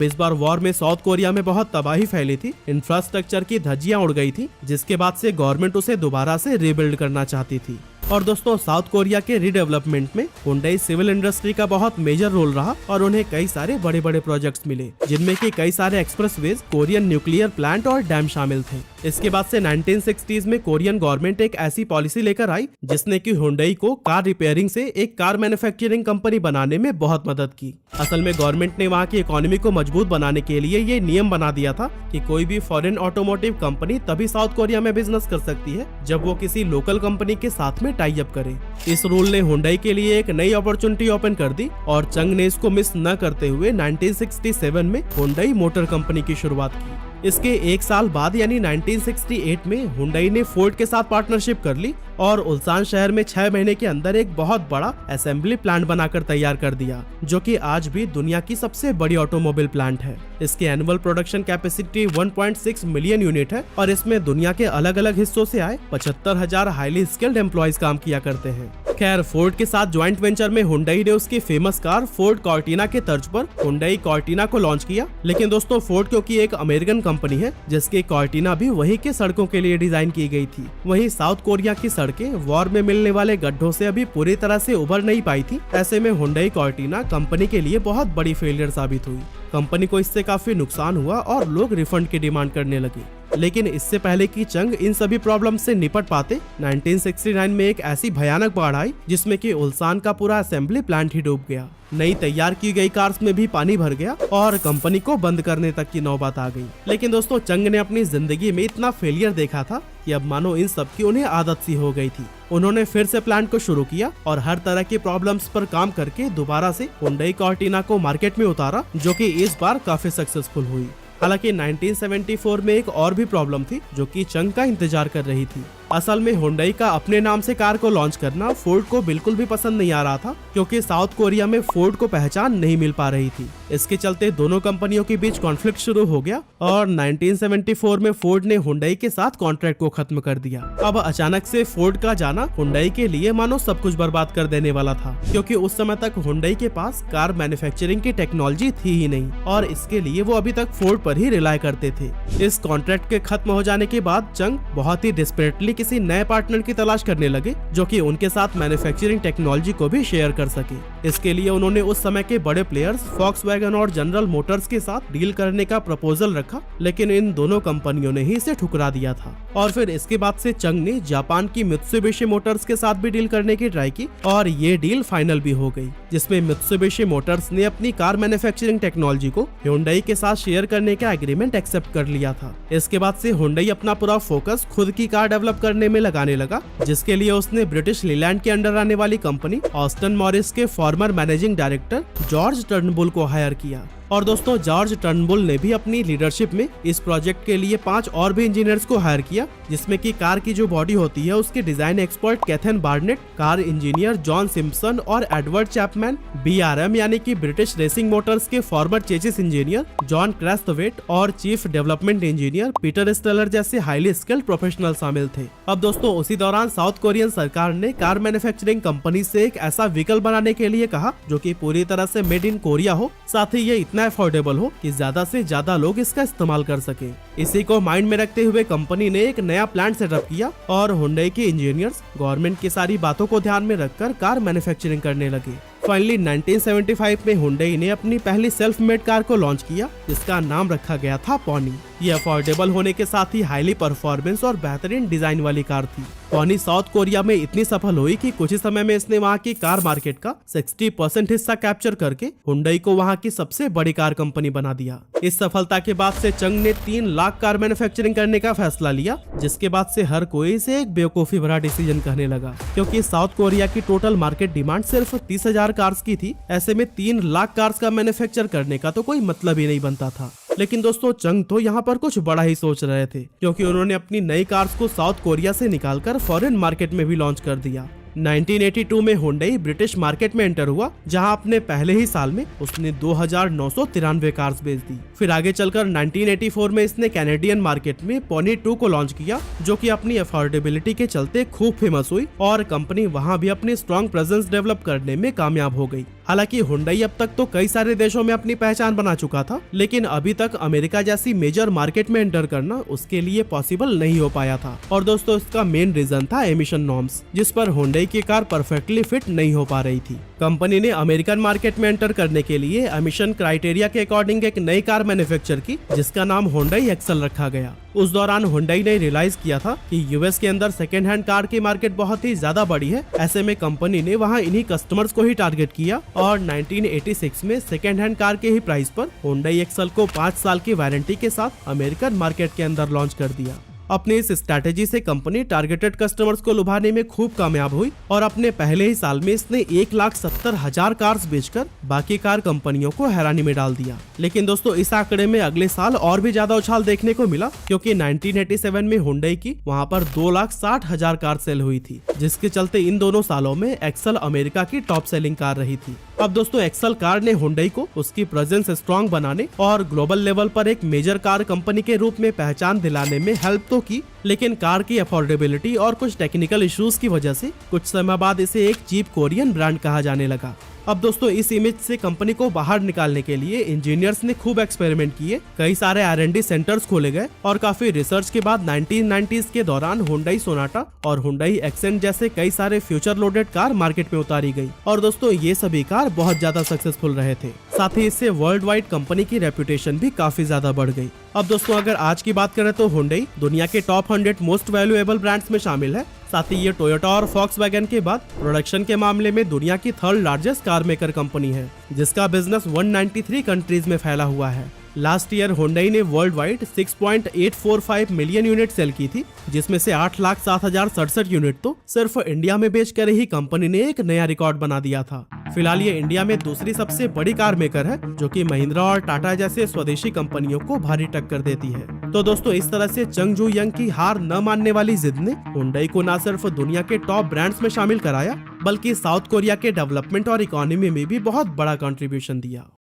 इस बार वॉर में south Korea में बहुत तबाही फैली थी, इंफ्रास्ट्रक्चर की धज्जियां उड़ गई थी, जिसके बाद से गवर्नमेंट उसे दोबारा से रीबिल्ड करना चाहती थी। और दोस्तों साउथ कोरिया के रीडेवलपमेंट में हुंडई सिविल इंडस्ट्री का बहुत मेजर रोल रहा और उन्हें कई सारे बड़े बड़े प्रोजेक्ट्स मिले, जिनमें कि कई सारे एक्सप्रेसवेज, कोरियन न्यूक्लियर प्लांट और डैम शामिल थे। इसके बाद से 1960s में कोरियन गवर्नमेंट एक ऐसी पॉलिसी लेकर आई जिसने कि हुंडई को कार रिपेयरिंग से एक कार मैन्युफैक्चरिंग कंपनी बनाने में बहुत मदद की। असल में गवर्नमेंट ने वहाँ की इकोनॉमी को मजबूत बनाने के लिए ये नियम बना दिया था कि कोई भी फॉरेन ऑटोमोटिव कंपनी तभी साउथ कोरिया में बिजनेस कर सकती है जब वो किसी लोकल कंपनी के साथ में टाई अप करे। इस रूल ने हुंडई के लिए एक नई अपॉर्चुनिटी ओपन कर दी और चंग ने इसको मिस न करते हुए 1967 में हुंडई मोटर कंपनी की शुरुआत की। इसके एक साल बाद यानी 1968 में हुंडई ने फोर्ड के साथ पार्टनरशिप कर ली और उल्सान शहर में 6 महीने के अंदर एक बहुत बड़ा असेंबली प्लांट बनाकर तैयार कर दिया, जो कि आज भी दुनिया की सबसे बड़ी ऑटोमोबाइल प्लांट है। इसकी annual production capacity 1.6 million unit है और इसमें दुनिया के अलग अलग हिस्सों से आए 75,000 हाईली स्किल्ड एम्प्लॉयज काम किया करते हैं। खैर, फोर्ड के साथ ज्वाइंट वेंचर में हुंडई ने उसकी फेमस कार फोर्ड कॉर्टिना के तर्ज पर हुंडई कॉर्टिना को लॉन्च किया। लेकिन दोस्तों फोर्ड क्योंकि एक अमेरिकन कंपनी है जिसकी कॉर्टिना भी वहीं के सड़कों के लिए डिजाइन की गई थी, वहीं साउथ कोरिया की सड़कें वॉर में मिलने वाले गड्ढों से अभी पूरी तरह से उभर नहीं पाई थी। ऐसे में हुंडई कॉर्टिना कंपनी के लिए बहुत बड़ी फेलियर साबित हुई। कंपनी को इससे काफी नुकसान हुआ और लोग रिफंड की डिमांड करने लगे। लेकिन इससे पहले कि चंग इन सभी प्रॉब्लम से निपट पाते, 1969 में एक ऐसी भयानक बाढ़ आई जिसमें कि उल्सान का पूरा असेंबली प्लांट ही डूब गया। नई तैयार की गई कार्स में भी पानी भर गया और कंपनी को बंद करने तक की नौबत आ गई। लेकिन दोस्तों चंग ने अपनी जिंदगी में इतना फेलियर देखा था कि अब मानो इन सब की उन्हें आदत सी हो गई थी। उन्होंने फिर से प्लांट को शुरू किया और हर तरह की प्रॉब्लम्स पर काम करके दोबारा से हुंडई कॉर्टिना को मार्केट में उतारा, जो कि इस बार काफी सक्सेसफुल हुई। हालांकि 1974 में एक और भी प्रॉब्लम थी जो कि चंग का इंतजार कर रही थी। असल में हुंडई का अपने नाम से कार को लॉन्च करना फोर्ड को बिल्कुल भी पसंद नहीं आ रहा था, क्योंकि साउथ कोरिया में फोर्ड को पहचान नहीं मिल पा रही थी। इसके चलते दोनों कंपनियों के बीच कॉन्फ्लिक्ट शुरू हो गया और 1974 में फोर्ड ने हुंडई के साथ कॉन्ट्रैक्ट को खत्म कर दिया। अब अचानक से फोर्ड का जाना हुंडई के लिए मानो सब कुछ बर्बाद कर देने वाला था, क्योंकि उस समय तक हुंडई के पास कार मैन्युफैक्चरिंग की टेक्नोलॉजी थी ही नहीं और इसके लिए वो अभी तक फोर्ड पर ही रिलाय करते थे। इस कॉन्ट्रैक्ट के खत्म हो जाने के बाद चंग बहुत ही डिस्परेटली किसी नए पार्टनर की तलाश करने लगे जो कि उनके साथ मैन्युफैक्चरिंग टेक्नोलॉजी को भी शेयर कर सके। इसके लिए उन्होंने उस समय के बड़े प्लेयर्स फॉक्सवैगन और जनरल मोटर्स के साथ डील करने का प्रपोजल रखा, लेकिन इन दोनों कंपनियों ने ही इसे ठुकरा दिया था। और फिर इसके बाद से चंग ने जापान की मित्सुबिशी मोटर्स के साथ भी डील करने की ट्राई की और ये डील फाइनल भी हो गई, जिसमें मित्सुबिशी मोटर्स ने अपनी कार मैन्युफैक्चरिंग टेक्नोलॉजी को हुंडई के साथ शेयर करने का एग्रीमेंट एक्सेप्ट कर लिया था। इसके बाद से हुंडई अपना पूरा फोकस खुद की कार डेवलप करने में लगाने लगा, जिसके लिए उसने ब्रिटिश लीलैंड के अंडर आने वाली कंपनी ऑस्टन मॉरिस के farmer managing director George Turnbull को हायर किया। और दोस्तों जॉर्ज टर्नबुल ने भी अपनी लीडरशिप में इस प्रोजेक्ट के लिए 5 और भी इंजीनियर्स को हायर किया, जिसमें कि कार की जो बॉडी होती है उसके design expert कैथन Barnett, car engineer John Simpson और एडवर्ड चैपमैन, BRM यानी कि ब्रिटिश रेसिंग मोटर्स के फॉर्मर चेसिस इंजीनियर जॉन क्रेस्थवेट और chief development engineer Peter stellar जैसे हाईली स्किल्ड प्रोफेशनल शामिल थे। अब दोस्तों उसी दौरान साउथ कोरियन सरकार ने कार मैन्युफैक्चरिंग कंपनी से एक ऐसा व्हीकल बनाने के लिए कहा जो कि पूरी तरह से मेड इन कोरिया हो, साथ ही ये इतना अफोर्डेबल हो कि ज्यादा से ज्यादा लोग इसका इस्तेमाल कर सके। इसी को माइंड में रखते हुए कंपनी ने एक नया प्लांट सेटअप किया और हुंडई के इंजीनियर्स गवर्नमेंट की सारी बातों को ध्यान में रखकर कार मैन्युफैक्चरिंग करने लगे। फाइनली 1975 में हुंडई ने अपनी पहली सेल्फ मेड कार को लॉन्च किया, जिसका नाम रखा गया था पॉनी। ये अफोर्डेबल होने के साथ ही हाईली परफॉर्मेंस और बेहतरीन डिजाइन वाली कार थी। पॉनी साउथ कोरिया में इतनी सफल हुई कि कुछ ही समय में इसने वहाँ की कार मार्केट का 60% हिस्सा कैप्चर करके हुंडई को वहाँ की सबसे बड़ी कार कंपनी बना दिया। इस सफलता के बाद से चंग ने 3 लाख कार मैन्युफैक्चरिंग करने का फैसला लिया, जिसके बाद से हर कोई इसे एक बेवकूफी भरा डिसीजन कहने लगा, क्योंकि साउथ कोरिया की टोटल मार्केट डिमांड सिर्फ 30,000 कार्स की थी। ऐसे में 3 लाख कार्स का मैन्युफैक्चर करने का तो कोई मतलब ही नहीं बनता था। लेकिन दोस्तों चंग तो यहाँ पर कुछ बड़ा ही सोच रहे थे, क्योंकि उन्होंने अपनी नई कार्स को साउथ कोरिया से निकालकर फॉरेन मार्केट में भी लॉन्च कर दिया। 1982 में हुंडई ब्रिटिश मार्केट में एंटर हुआ, जहां अपने पहले ही साल में उसने 2,993 कार्स बेच दी। फिर आगे चलकर 1984 में इसने कैनेडियन मार्केट में पॉनी 2 को लॉन्च किया, जो कि अपनी अफोर्डेबिलिटी के चलते खूब फेमस हुई और कंपनी वहां भी अपनी स्ट्रॉन्ग प्रेजेंस डेवलप करने में कामयाब हो गई। हालांकि हुंडई अब तक तो कई सारे देशों में अपनी पहचान बना चुका था, लेकिन अभी तक अमेरिका जैसी मेजर मार्केट में एंटर करना उसके लिए पॉसिबल नहीं हो पाया था। और दोस्तों इसका मेन रीजन था एमिशन नॉर्म्स, जिस पर हुंडई की कार परफेक्टली फिट नहीं हो पा रही थी। कंपनी ने अमेरिकन मार्केट में एंटर करने के लिए एमिशन क्राइटेरिया के अकॉर्डिंग एक नई कार मैन्युफैक्चर की, जिसका नाम हुंडई एक्सेल रखा गया। उस दौरान हुंडई ने रियलाइज किया था कि यूएस के अंदर सेकेंड हैंड कार की मार्केट बहुत ही ज्यादा बड़ी है। ऐसे में कंपनी ने वहां इन्हीं कस्टमर्स को ही टारगेट किया और 1986 में सेकेंड हैंड कार के ही प्राइस पर हुंडई एक्सेल को 5 साल की वारंटी के साथ अमेरिकन मार्केट के अंदर लॉन्च कर दिया। अपनी इस स्ट्रैटेजी से कंपनी टारगेटेड कस्टमर्स को लुभाने में खूब कामयाब हुई और अपने पहले ही साल में इसने 1,70,000 कार्स बेचकर बाकी कार कंपनियों को हैरानी में डाल दिया। लेकिन दोस्तों इस आंकड़े में अगले साल और भी ज्यादा उछाल देखने को मिला, क्योंकि 1987 में हुंडई की वहां पर 2,60,000 कार सेल हुई थी, जिसके चलते इन दोनों सालों में एक्सेल अमेरिका की टॉप सेलिंग कार रही थी। अब दोस्तों एक्सेल कार ने हुंडई को उसकी प्रेजेंस स्ट्रॉन्ग बनाने और ग्लोबल लेवल पर एक मेजर कार कंपनी के रूप में पहचान दिलाने में हेल्प तो की, लेकिन कार की अफोर्डेबिलिटी और कुछ टेक्निकल इश्यूज की वजह से कुछ समय बाद इसे एक चीप कोरियन ब्रांड कहा जाने लगा। अब दोस्तों इस इमेज से कंपनी को बाहर निकालने के लिए इंजीनियर्स ने खूब एक्सपेरिमेंट किए, कई सारे R&D सेंटर्स खोले गए और काफी रिसर्च के बाद 1990s के दौरान हुंडई सोनाटा और हुंडई एक्सेंट जैसे कई सारे फ्यूचर लोडेड कार मार्केट में उतारी गई। और दोस्तों ये सभी कार बहुत ज्यादा सक्सेसफुल रहे थे, साथ ही इससे वर्ल्ड वाइड कंपनी की रेपुटेशन भी काफी ज्यादा बढ़ गई। अब दोस्तों अगर आज की बात करें तो हुंडई दुनिया के टॉप 100 मोस्ट वैल्यूएबल ब्रांड्स में शामिल है। साथ ही ये टोयोटा और फॉक्सवैगन के बाद प्रोडक्शन के मामले में दुनिया की 3rd largest car maker company है, जिसका बिजनेस 193 कंट्रीज में फैला हुआ है। लास्ट ईयर हुंडई ने worldwide 6.845 million unit sale की थी, जिसमें से 8,07,067 यूनिट तो सिर्फ इंडिया में बेचकर ही कंपनी ने एक नया रिकॉर्ड बना दिया था। फिलहाल ये इंडिया में दूसरी सबसे बड़ी कार मेकर है, जो कि महिंद्रा और टाटा जैसे स्वदेशी कंपनियों को भारी टक्कर देती है। तो दोस्तों इस तरह से चंग जू यंग की हार न मानने वाली जिद ने हुंडई को न सिर्फ दुनिया के टॉप ब्रांड्स में शामिल कराया, बल्कि साउथ कोरिया के डेवलपमेंट और इकोनॉमी में भी बहुत बड़ा कंट्रीब्यूशन दिया।